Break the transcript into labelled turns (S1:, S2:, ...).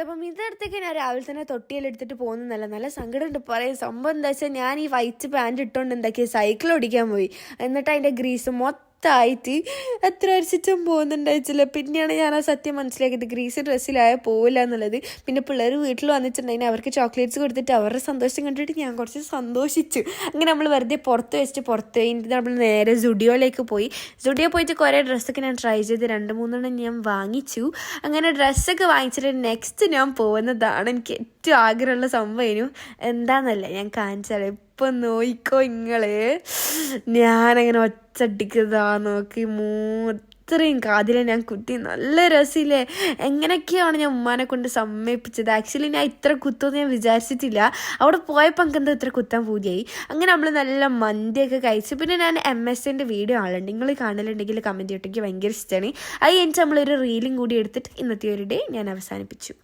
S1: അപ്പം ഇതെടുത്തേക്ക് ഞാൻ രാവിലെ തന്നെ തൊട്ടിയെടുത്തിട്ട് പോകുന്നതല്ല, നല്ല സങ്കടമുണ്ട് പറയും. സംഭവം എന്താ വെച്ചാൽ ഞാൻ ഈ വൈറ്റ് പാൻറ് ഇട്ടുകൊണ്ട് എന്താക്കിയ സൈക്കിൾ ഓടിക്കാൻ പോയി. എന്നിട്ട് അതിൻ്റെ ഗ്രീസ് മൊത്തമായിട്ട് എത്ര അരിച്ചിട്ടും പോകുന്നുണ്ടായിച്ചില്ല. പിന്നെയാണ് ഞാൻ ആ സത്യം മനസ്സിലാക്കിയത്, ഗ്രീസ് ഡ്രസ്സിലായ പോവില്ല എന്നുള്ളത്. പിന്നെ പിള്ളേർ വീട്ടിൽ വന്നിട്ടുണ്ടെങ്കിൽ അവർക്ക് ചോക്ലേറ്റ്സ് കൊടുത്തിട്ട് അവരുടെ സന്തോഷം കണ്ടിട്ട് ഞാൻ കുറച്ച് സന്തോഷിച്ചു. അങ്ങനെ നമ്മൾ വെറുതെ പുറത്ത് വെച്ചിട്ട് പുറത്ത് കഴിഞ്ഞിട്ട് നമ്മൾ നേരെ സുഡിയോയിലേക്ക് പോയി. സുഡിയോ പോയിട്ട് കുറേ ഡ്രസ്സൊക്കെ ഞാൻ ട്രൈ ചെയ്ത് 2-3 ഞാൻ വാങ്ങിച്ചു. അങ്ങനെ ഡ്രസ്സൊക്കെ വാങ്ങിച്ചിട്ട് നെക്സ്റ്റ് ഞാൻ പോകുന്നതാണ് എനിക്ക് ഏറ്റവും ആഗ്രഹമുള്ള സംഭവം. എന്താണെന്നല്ല ഞാൻ കാണിച്ചാൽ ഇപ്പം നോയിക്കോ ഇങ്ങള്. ഞാനങ്ങനെ ഒച്ചടിക്കുന്നതാ നോക്കി ഇത്രയും കാതിലെ ഞാൻ കുത്തി. നല്ല രസമില്ലേ? എങ്ങനെയൊക്കെയാണ് ഞാൻ ഉമ്മാനെ കൊണ്ട് സമ്മതിപ്പിച്ചത്. ആക്ച്വലി ഞാൻ ഇത്ര കുത്തുമെന്ന് ഞാൻ വിചാരിച്ചിട്ടില്ല. അവിടെ പോയപ്പോൾ എനിക്ക് എന്താ ഇത്ര കുത്താൻ പൂതിയായി. അങ്ങനെ നമ്മൾ നല്ല മന്തിയൊക്കെ കഴിച്ചു. പിന്നെ ഞാൻ MS-ൻ്റെ വീഡിയോ ആളുണ്ട്, നിങ്ങൾ കാണലുണ്ടെങ്കിൽ കമൻറ്റ് ചെയ്തിട്ട്. എനിക്ക് ഭയങ്കര ഇഷ്ടമാണ്. അത് കഴിഞ്ഞിട്ട് നമ്മളൊരു റീലും കൂടി എടുത്തിട്ട് ഇന്നത്തെ ഒരു ഡേ ഞാൻ അവസാനിപ്പിച്ചു.